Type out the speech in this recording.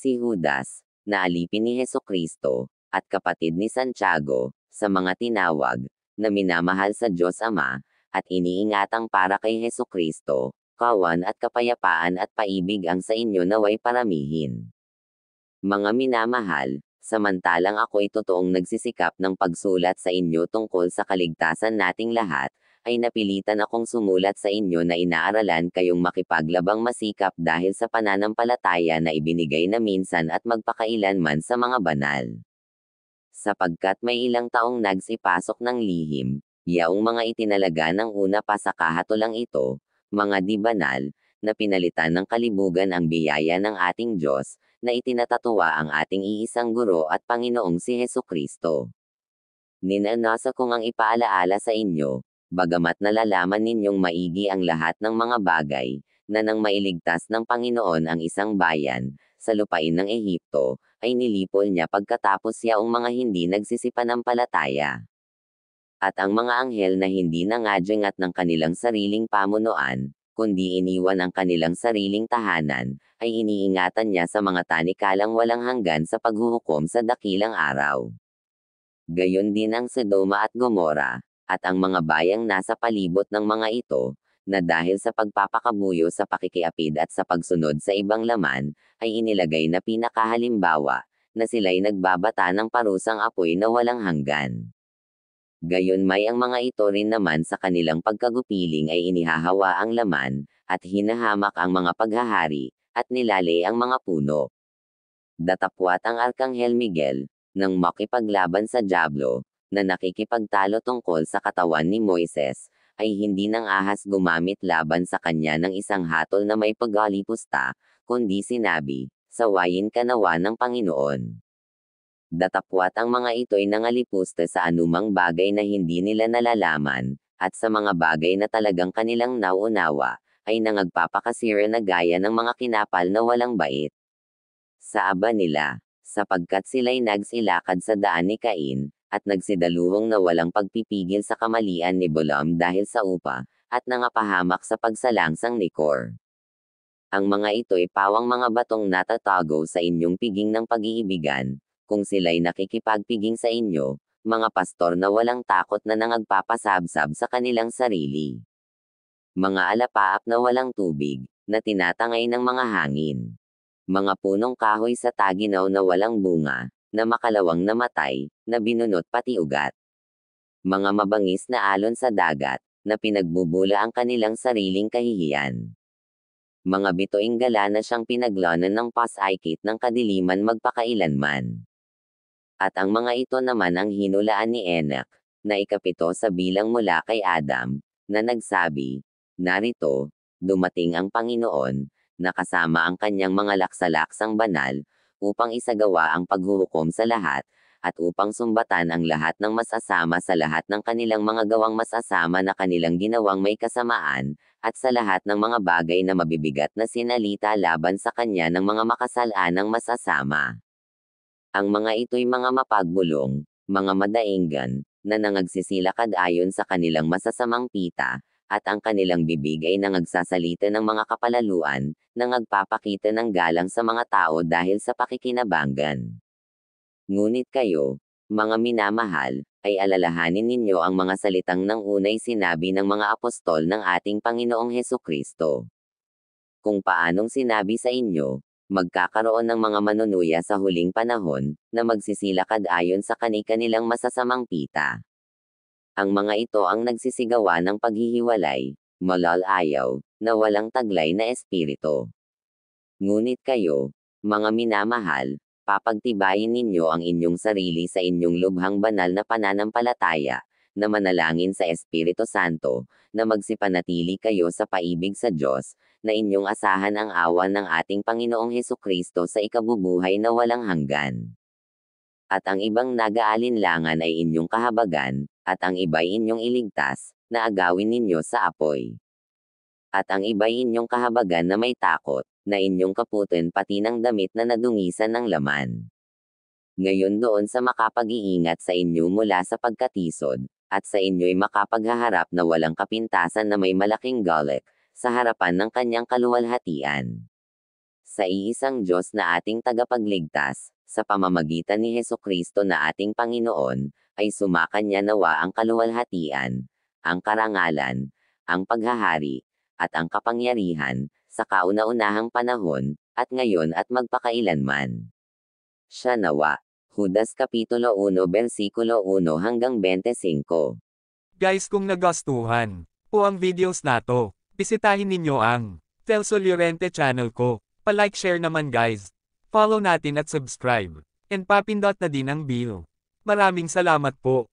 Si Judas, na alipin ni Hesukristo, at kapatid ni Santiago, sa mga tinawag, na minamahal sa Diyos Ama, at iniingatang para kay Hesukristo, kawan at kapayapaan at paibig ang sa inyo naway paramihin. Mga minamahal, samantalang ako'y totoong nagsisikap ng pagsulat sa inyo tungkol sa kaligtasan nating lahat, ay napilitan akong sumulat sa inyo na inaaralan kayong makipaglabang masikap dahil sa pananampalataya na ibinigay na minsan at magpakailanman sa mga banal. Sapagkat may ilang taong nagsipasok ng lihim, yaong mga itinalaga ng una pa sa kahatulang ito, mga di banal, na pinalitan ng kalibugan ang biyaya ng ating Diyos, na itinatatuwa ang ating iisang guro at Panginoong si Hesukristo. Ninanasa kong ang ipaalaala sa inyo, bagamat nalalaman ninyong maigi ang lahat ng mga bagay, na nang mailigtas ng Panginoon ang isang bayan, sa lupain ng Ehipto, ay nilipol niya pagkatapos yaong mga hindi nagsisipanampalataya. At ang mga anghel na hindi nangadyangat ng kanilang sariling pamunuan, kundi iniwan ang kanilang sariling tahanan, ay iniingatan niya sa mga tanikalang walang hanggan sa paghuhukom sa dakilang araw. Gayon din ang Sodoma at Gomora, at ang mga bayang nasa palibot ng mga ito, na dahil sa pagpapakabuyo sa pakikiapid at sa pagsunod sa ibang laman, ay inilagay na pinakahalimbawa, na sila'y nagbabata ng parusang apoy na walang hanggan. Gayon may ang mga ito rin naman sa kanilang pagkagupiling ay inihahawa ang laman, at hinahamak ang mga paghahari, at nilalay ang mga puno. Datapwat ang Arkanghel Miguel, nang makipaglaban sa dyablo, na nakikipagtalo tungkol sa katawan ni Moises, ay hindi nang ahas gumamit laban sa kanya ng isang hatol na may paghalipusta, kundi sinabi, sawayin ka nawa ng Panginoon. Datapwat ang mga ito'y nangalipusta sa anumang bagay na hindi nila nalalaman, at sa mga bagay na talagang kanilang nauunawa, ay nangagpapakasira na gaya ng mga kinapal na walang bait. Sa aba nila, sapagkat sila'y nagsilakad sa daan ni Cain, at nagsidaluhong na walang pagpipigil sa kamalian ni Balaam dahil sa upa, at nangapahamak sa pagsalangsang ni Kor. Ang mga ito'y pawang mga batong natatago sa inyong piging ng pag-iibigan, kung sila'y nakikipagpiging sa inyo, mga pastor na walang takot na nangagpapasabsab sa kanilang sarili. Mga alapaap na walang tubig, na tinatangay ng mga hangin. Mga punong kahoy sa taginaw na walang bunga, na makalawang namatay, na binunot pati ugat. Mga mabangis na alon sa dagat, na pinagbubula ang kanilang sariling kahihiyan. Mga bituing gala na siyang pinaglanan ng pasaykit ng kadiliman magpakailanman. At ang mga ito naman ang hinulaan ni Enoch, na ikapito sa bilang mula kay Adam, na nagsabi, narito, dumating ang Panginoon, na kasama ang kanyang mga laksalaksang banal, upang isagawa ang paghuhukom sa lahat, at upang sumbatan ang lahat ng masasama sa lahat ng kanilang mga gawang masasama na kanilang ginawang may kasamaan, at sa lahat ng mga bagay na mabibigat na sinalita laban sa kanya ng mga makasalanang masasama. Ang mga ito'y mga mapagbulong, mga madainggan, na nangagsisilakad ayon sa kanilang masasamang pita, at ang kanilang bibig ay nangagsasalita ng mga kapalaluan, nangagpapakita ng galang sa mga tao dahil sa pakikinabangan. Ngunit kayo, mga minamahal, ay alalahanin ninyo ang mga salitang ng unay sinabi ng mga apostol ng ating Panginoong Hesukristo. Kung paanong sinabi sa inyo, magkakaroon ng mga manunuya sa huling panahon, na magsisilakad ayon sa kani-kanilang masasamang pita. Ang mga ito ang nagsisigawa ng paghihiwalay, malalayaw, na walang taglay na espiritu. Ngunit kayo, mga minamahal, papagtibayin ninyo ang inyong sarili sa inyong lubhang banal na pananampalataya, na manalangin sa Espiritu Santo, na magsipanatili kayo sa paibig sa Diyos, na inyong asahan ang awan ng ating Panginoong Hesukristo sa ikabubuhay na walang hanggan. At ang ibang nag-aalinlangan ay inyong kahabagan, at ang iba'y inyong iligtas, na agawin ninyo sa apoy. At ang iba'y inyong kahabagan na may takot, na inyong kaputin pati ng damit na nadungisan ng laman. Ngayon doon sa makapag-iingat sa inyo mula sa pagkatisod, at sa inyo'y makapaghaharap na walang kapintasan na may malaking galit, sa harapan ng kanyang kaluwalhatian. sa iisang Diyos na ating tagapagligtas, sa pamamagitan ni Hesukristo na ating Panginoon, ay sumakanya nawa ang kaluwalhatian, ang karangalan, ang paghahari, at ang kapangyarihan, sa kauna-unahang panahon, at ngayon at magpakailanman. Siya nawa. Judas Kapitulo 1 versikulo 1 hanggang 25. Guys, kung nagustuhan po ang videos nato, bisitahin ninyo ang Telsol Llorente channel ko. Pa-like share naman guys. Follow natin at subscribe. And papindot na din ang bell. Maraming salamat po.